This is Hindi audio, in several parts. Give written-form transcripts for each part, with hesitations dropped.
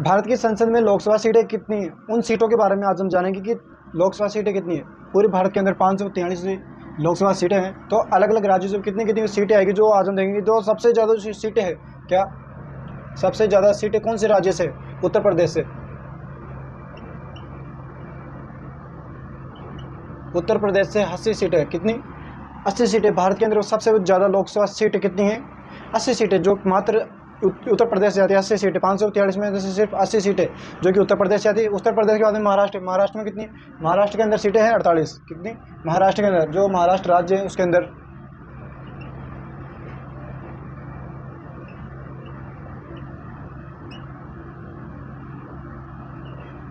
भारत की संसद में लोकसभा सीटें कितनी हैं, उन सीटों के बारे में आज हम जानेंगे कि लोकसभा सीटें कितनी है। पूरे भारत के अंदर 543 लोकसभा सीटें हैं। तो अलग अलग राज्यों से कितनी कितनी सीटें आएगी जो आज हम देखेंगे। तो सबसे ज़्यादा सीटें हैं, क्या सबसे ज़्यादा सीटें कौन से राज्य से? उत्तर प्रदेश से। उत्तर प्रदेश से 80 सीटें। कितनी? 80 सीटें। भारत के अंदर सबसे ज़्यादा लोकसभा सीटें कितनी हैं? 80 सीटें, जो मात्र उत्तर प्रदेश से आती है। 80 सीटें, 543 में से सिर्फ 80 सीटें जो कि उत्तर प्रदेश से आती है। उत्तर प्रदेश के बाद में महाराष्ट्र। महाराष्ट्र में कितनी? महाराष्ट्र के अंदर सीटें हैं 48। कितनी? महाराष्ट्र के अंदर, जो महाराष्ट्र राज्य है उसके अंदर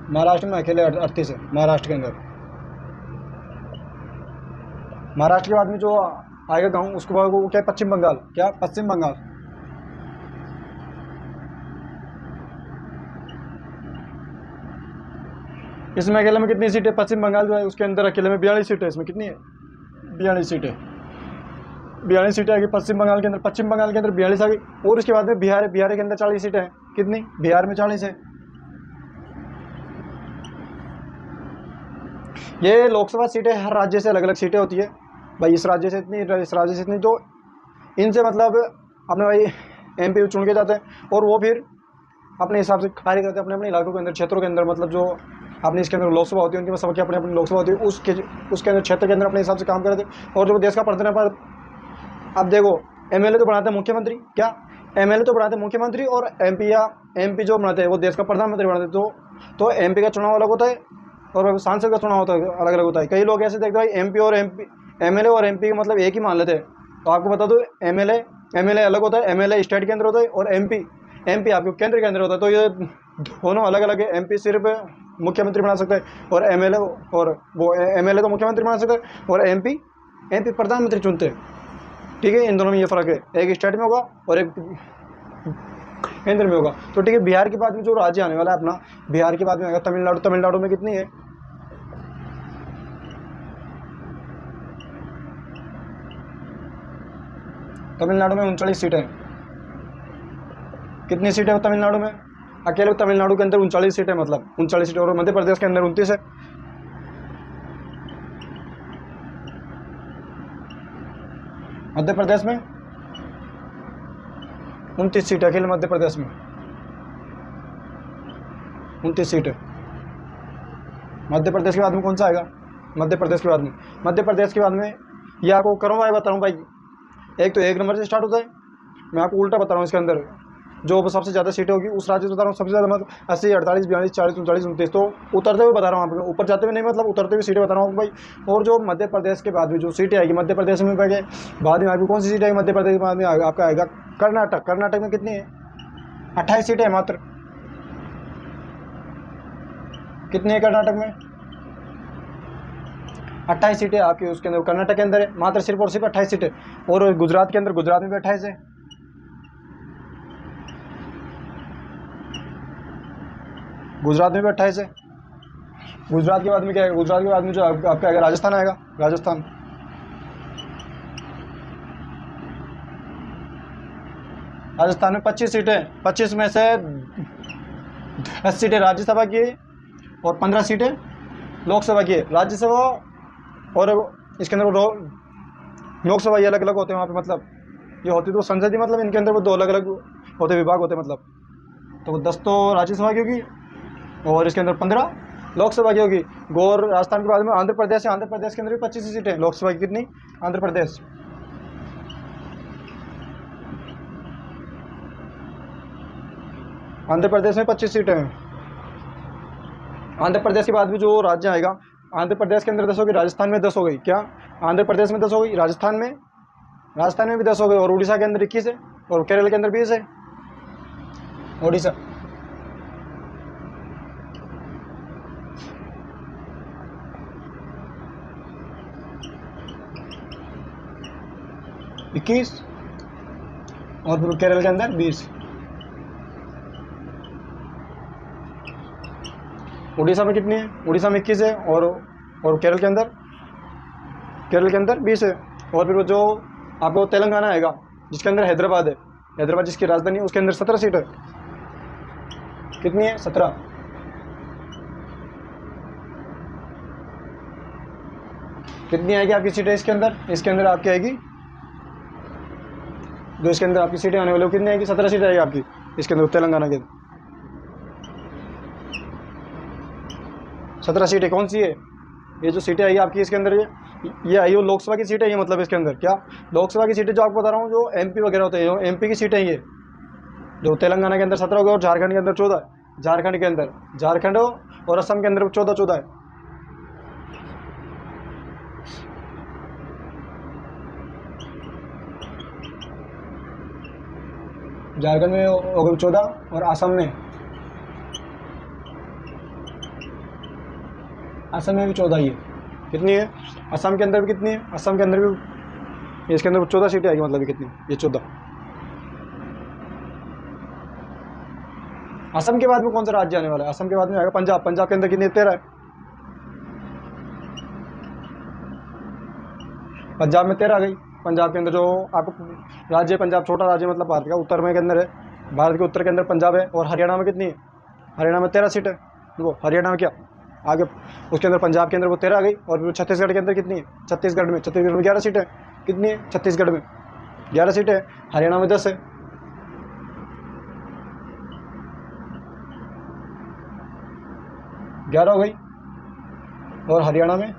महाराष्ट्र में अकेले 38 है। महाराष्ट्र के अंदर। महाराष्ट्र के बाद में जो आएगा गाँव उसके बाद वो क्या? पश्चिम बंगाल। क्या? पश्चिम बंगाल। इसमें अकेले में कितनी सीटें? पश्चिम बंगाल जो है उसके अंदर अकेले में 42 सीटें। इसमें कितनी है? 42 सीटें। 42 सीटें आ गई पश्चिम बंगाल के अंदर। पश्चिम बंगाल के अंदर 42 आ गई। और उसके बाद में बिहार है। बिहार के अंदर 40 सीटें हैं। कितनी? बिहार में 40 है। ये लोकसभा सीटें हर राज्य से अलग अलग सीटें होती है भाई। इस राज्य से इतनी, इस राज्य से इतनी। तो इनसे मतलब अपने भाई MP चुन के जाते हैं और वो फिर अपने हिसाब से कार्य करते हैं अपने अपने इलाकों के अंदर, क्षेत्रों के अंदर। मतलब जो अपने इसके अंदर लोकसभा होती है उनकी सबकी अपनी अपनी लोकसभा होती है। उसके अंदर क्षेत्र के अंदर अपने हिसाब से काम करते हैं। और जो देश का प्रतिनिधित्व पर अब देखो, MLA तो बनाते हैं मुख्यमंत्री। क्या? MLA तो बनाते हैं मुख्यमंत्री और MP जो बनाते हैं वो देश का प्रधानमंत्री बनाते हैं। तो MP का चुनाव अलग होता है और सांसद का चुनाव होता है अलग अलग होता है। कई लोग ऐसे देखते हैं MP और MLA और MP का मतलब एक ही मान लेते हैं। तो आपको बता दो, MLA अलग होता है। MLA स्टेट के अंदर होता है और MP आपके केंद्र के अंदर होता है। तो ये दोनों अलग अलग है। MP सिर्फ मुख्यमंत्री बना सकता है और MLA तो मुख्यमंत्री बना सकता है और MP प्रधानमंत्री चुनते हैं। ठीक है, इन दोनों में ये फ़र्क है। एक स्टेट में होगा और एक केंद्र में होगा। तो ठीक है, बिहार के बाद में जो राज्य आने वाला है अपना, बिहार के बाद में आएगा तमिलनाडु। तमिलनाडु में कितनी है? तमिलनाडु में 39 सीटें हैं। कितनी सीटें तमिलनाडु में? अकेले तमिलनाडु के अंदर 39 सीटें, मतलब 39 सीटें। और मध्य प्रदेश के अंदर 29 है। मध्य प्रदेश में 29 सीटें अकेले मध्य प्रदेश में। 29 सीटें। मध्य प्रदेश के बाद में कौन सा आएगा? मध्य प्रदेश के बाद में ये आपको करूँ भाई, बता रहा हूँ भाई। एक तो 1 नंबर से स्टार्ट होता है। मैं आपको उल्टा बता रहा हूँ। इसके अंदर जो सबसे ज़्यादा सीटें होगी उस राज्य से बता रहा हूँ। सबसे ज़्यादा मतलब 80, 48, 42, 40, 39, 29। तो उतरते हुए बता रहा हूँ आपको, ऊपर जाते हुए नहीं, मतलब उतरते हुए सीटें बता रहा हूँ भाई। और जो मध्य प्रदेश के बाद में जो सीटें आएगी, मध्य प्रदेश में बाद में आपकी कौन सी सीट आएगी? मध्य प्रदेश के बाद में आपका आएगा कर्नाटक। कर्नाटक में कितनी है? 28 सीटें मात्र। कितनी है कर्नाटक में? 28 सीटें आपकी उसके अंदर, कर्नाटक के अंदर है मात्र सिर्फ और सिर्फ 28 सीटें। और गुजरात के अंदर, गुजरात में भी 28 है। गुजरात में भी 28 है। गुजरात के बाद में क्या है? गुजरात के बाद में जो आपका आएगा राजस्थान आएगा। राजस्थान में 25 सीटें। 25 में से 10 सीटें राज्यसभा की और 15 सीटें लोकसभा की। राज्यसभा और इसके अंदर लोकसभा ये अलग अलग होते हैं वहाँ पे। मतलब ये होती तो संसदीय, मतलब इनके अंदर वो 2 अलग अलग होते विभाग होते हैं। मतलब तो 10 तो राज्यसभा की होगी और इसके अंदर 15 लोकसभा की होगी। गौर राजस्थान के बाद में आंध्र प्रदेश है। आंध्र प्रदेश के अंदर भी 25 सीटें लोकसभा की। कितनी? आंध्र प्रदेश में 25 सीटें हैं। आंध्र प्रदेश के बाद भी जो राज्य आएगा, आंध्र प्रदेश के अंदर 10 होगी। राजस्थान में 10 हो गई। क्या? आंध्र प्रदेश में 10 हो गई। राजस्थान में भी 10 हो गई। और उड़ीसा के अंदर 21 है और केरल के अंदर 20 है। उड़ीसा 21 और फिर केरल के अंदर 20। उड़ीसा में कितनी है? उड़ीसा में 21 है और केरल के अंदर 20 है। और फिर वो जो आपको तेलंगाना आएगा जिसके अंदर हैदराबाद है, हैदराबाद जिसकी राजधानी है, उसके अंदर 17 सीट है। कितनी है? 17। कितनी आएगी आपकी सीटें इसके अंदर? इसके अंदर आपकी आएगी, जो इसके अंदर आपकी सीटें आने वाली, वो कितनी आएगी? 17 सीटें आएगी आपकी इसके अंदर, तेलंगाना के 17 सीटें। कौन सी है ये जो सीटें आई आपकी इसके अंदर? ये आई हो लोकसभा की सीटें, ये मतलब इसके अंदर क्या लोकसभा की सीटें जो आपको बता रहा हूँ, जो एमपी वगैरह होते हैं, एमपी की सीटें ये, जो तेलंगाना के अंदर 17 हो गए और झारखंड के अंदर 14, झारखंड के अंदर, झारखंड और असम के अंदर 14 है। झारखंड में हो गए 14 और असम में भी 14 ही है। कितनी है असम के अंदर भी? कितनी है असम के अंदर भी? इसके अंदर 14 सीटें आएगी, मतलब ये कितनी? ये 14। असम के बाद में कौन सा राज्य आने वाला है? असम के बाद में आएगा पंजाब। पंजाब के अंदर कितनी? 13 है। पंजाब में 13 आ गई। पंजाब के अंदर जो आपको राज्य पंजाब, छोटा राज्य मतलब भारत का उत्तर में के अंदर है, भारत के उत्तर के अंदर पंजाब है। और हरियाणा में कितनी है? हरियाणा में 13 सीट है। वो हरियाणा में क्या आगे उसके अंदर पंजाब के अंदर वो 13 आ गई। और छत्तीसगढ़ के अंदर कितनी है? छत्तीसगढ़ में 11 सीट है। कितनी है? छत्तीसगढ़ में 11 सीट है। हरियाणा में 10 है। ग्यारह हो गई। और हरियाणा में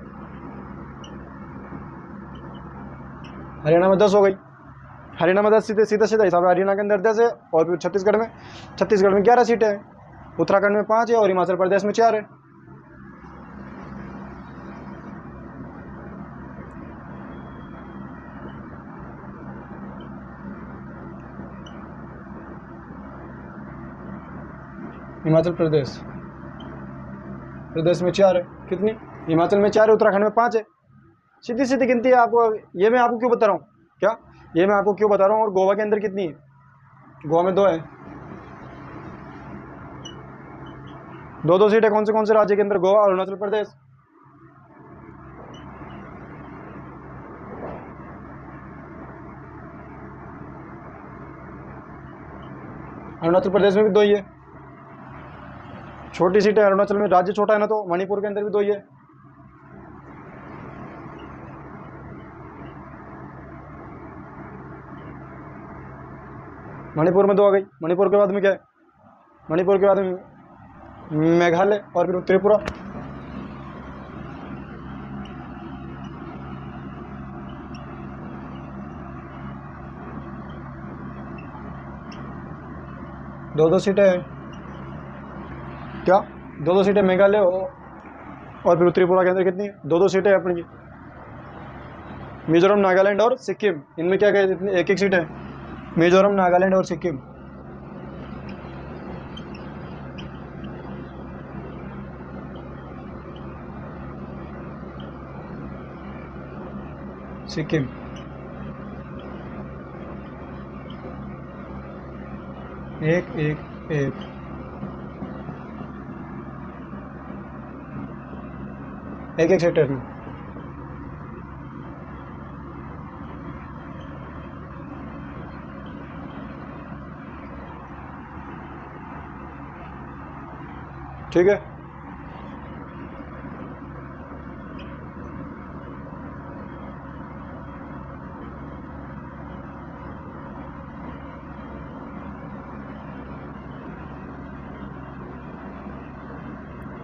10 हो गई। हरियाणा में 10 सीटें, सीधा हिसाब है। हरियाणा के अंदर 10 है। और फिर छत्तीसगढ़ में 11 सीटें हैं। उत्तराखंड में 5 है और हिमाचल प्रदेश में 4 है। हिमाचल प्रदेश में 4 है। कितनी? हिमाचल में 4 है, उत्तराखंड में 5 है। सीधी सीधी गिनती है आपको। ये मैं आपको क्यों बता रहा हूँ? क्या ये मैं आपको क्यों बता रहा हूँ? और गोवा के अंदर कितनी है? गोवा में 2 है। 2 सीटें कौन से राज्य के अंदर? गोवा और अरुणाचल प्रदेश। अरुणाचल प्रदेश में भी 2 ही है। छोटी सीटें अरुणाचल में, राज्य छोटा है ना, तो मणिपुर के अंदर भी 2 ही है। मणिपुर में 2 आ गई। मणिपुर के बाद में क्या है? मणिपुर के बाद में मेघालय और फिर त्रिपुरा। दो सीटें हैं। क्या? 2 सीटें मेघालय और फिर त्रिपुरा के अंदर कितनी? 2 सीटें अपनी की। मिजोरम, नागालैंड और सिक्किम, इनमें क्या क्या? एक सीट है। मिजोरम, नागालैंड और सिक्किम। एक सेक्टर में। ठीक है।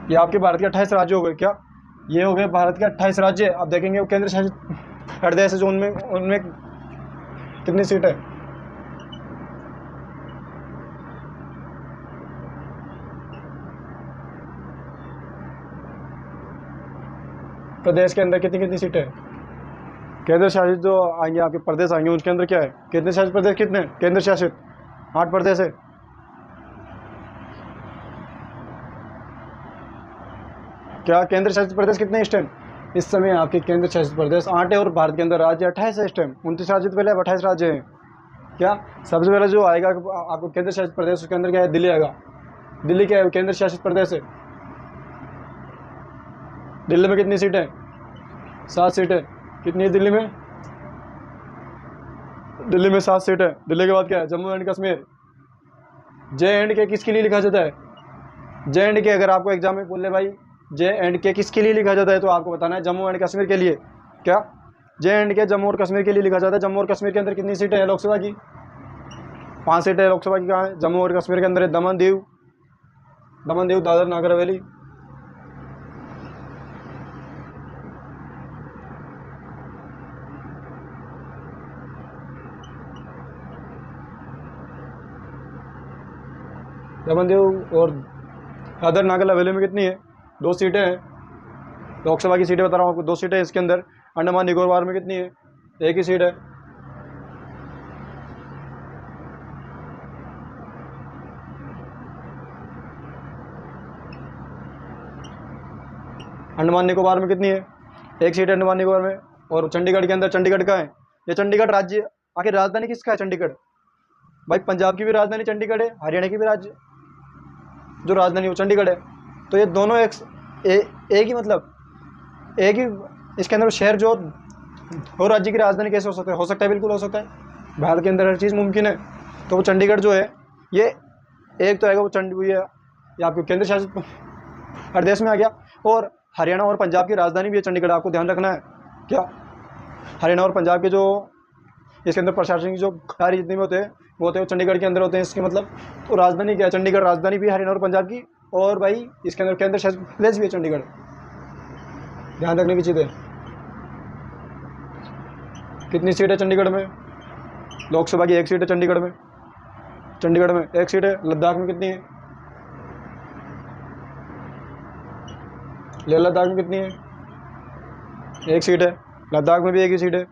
ये आपके भारत के 28 राज्य हो गए। क्या ये हो गए भारत के 28 राज्य? आप देखेंगे वो केंद्र शासित प्रदेश है जो उनमें कितनी सीट है? प्रदेश के अंदर कितनी सीटें हैं? केंद्र शासित जो आएंगे आपके प्रदेश आएंगे, उनके अंदर क्या है? केंद्र शासित प्रदेश कितने हैं? केंद्र शासित 8 प्रदेश है। क्या केंद्र शासित प्रदेश कितने इस टाइम? इस समय आपके केंद्र शासित प्रदेश 8 है और भारत के अंदर राज्य 28 है इस टाइम। 29 राज्य तो पहले 28 राज्य हैं। क्या सबसे पहले जो आएगा आपको केंद्र शासित प्रदेश, उसके अंदर क्या है? दिल्ली आएगा। दिल्ली क्या है? केंद्र शासित प्रदेश है। दिल्ली में कितनी सीटें? 7 सीटें। कितनी है दिल्ली में? दिल्ली में 7 सीटें। दिल्ली के बाद क्या है? Jammu and Kashmir. J and के किसके लिए लिखा जाता है? J&K अगर आपको एग्जाम में बोले भाई J&K किसके लिए लिखा जाता है, तो आपको बताना है जम्मू एंड कश्मीर के लिए। क्या J&K जम्मू और कश्मीर के लिए लिखा जाता है। जम्मू और कश्मीर के अंदर कितनी सीटें हैं लोकसभा की? 5 सीटें लोकसभा की। कहाँ है? जम्मू और कश्मीर के अंदर है दमन दीव, दादर नगर हवेली। दमन दीव और दादर नगर हवेली में कितनी है? 2 सीटें हैं लोकसभा की। सीटें बता रहा हूँ आपको, 2 सीटें हैं इसके अंदर। अंडमान निकोबार में कितनी है? 1 ही सीट है। अंडमान निकोबार में कितनी है? 1 सीट है अंडमान निकोबार में। और चंडीगढ़ के अंदर, चंडीगढ़ का है ये चंडीगढ़ राज्य। आखिर राजधानी किसका है? चंडीगढ़। भाई पंजाब की भी राजधानी चंडीगढ़ है, हरियाणा की भी राज्य जो राजधानी वो चंडीगढ़ है। तो ये दोनों एक ही मतलब एक ही इसके अंदर शहर जो हो राज्य की राजधानी कैसे हो सकता है? हो सकता है, बिल्कुल हो सकता है। भारत के अंदर हर चीज़ मुमकिन है। तो वो चंडीगढ़ जो है ये एक तो आएगा, वो ये आपको केंद्र शासित प्रदेश में आ गया। और हरियाणा और पंजाब की राजधानी भी है चंडीगढ़, आपको ध्यान रखना है। क्या हरियाणा और पंजाब के जो इसके अंदर प्रशासनिक जो कार्य जितने भी होते हैं वो चंडीगढ़ के अंदर होते हैं। इसके मतलब तो राजधानी क्या है? चंडीगढ़ राजधानी भी है हरियाणा और पंजाब की। और भाई इसके अंदर केंद्र शासित प्रदेश भी है चंडीगढ़। ध्यान रखने की चीज़ है। कितनी सीट है चंडीगढ़ में? लोकसभा की 1 सीट है चंडीगढ़ में। 1 सीट है। लद्दाख में कितनी है? लेह लद्दाख में कितनी है? 1 सीट है। लद्दाख में भी 1 ही सीट है।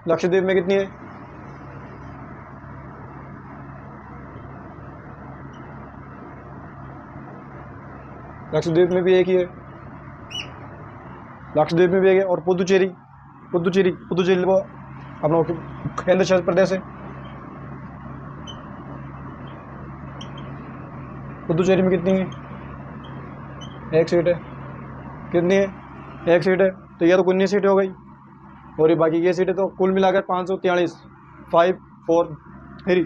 लक्षद्वीप में कितनी है? लक्षद्वीप में भी 1 ही है। लक्षद्वीप में भी 1 है। और पुदुचेरी वो अपना केंद्र शासित प्रदेश है। पुदुचेरी में कितनी है? 1 सीट है। कितनी है? 1 सीट है। तो ये तो 19 सीटें हो गई। और ये बाकी की सीटें तो कुल मिलाकर 543, 543।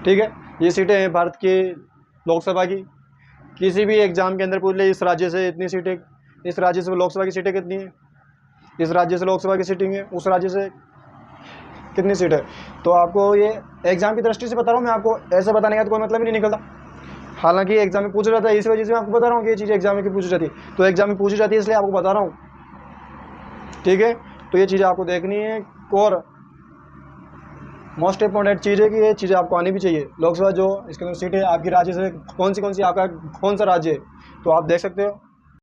ठीक है, ये सीटें हैं भारत की लोकसभा की। किसी भी एग्जाम के अंदर पूछ ले इस राज्य से इतनी सीटें, इस राज्य से लोकसभा की सीटें कितनी है, इस राज्य से लोकसभा की सीटिंग है, उस राज्य से कितनी सीट है। तो आपको ये एग्जाम की दृष्टि से बता रहा हूँ मैं, आपको ऐसे बताने का तो कोई मतलब ही नहीं निकलता। हालांकि एग्जाम में पूछा जाता है, इस वजह से मैं आपको बता रहा हूँ कि ये चीज़ एग्जाम में पूछी जाती है। तो एग्जाम में पूछी जाती है इसलिए आपको बता रहा हूँ। ठीक है, तो ये चीज़ें आपको देखनी है। और मोस्ट इंपॉर्टेंट चीज़ है कि ये चीज़ें आपको आनी भी चाहिए। लोकसभा जो इसके अंदर सीट है आपकी राज्य से कौन सी आपका कौन सा राज्य है, तो आप देख सकते हो।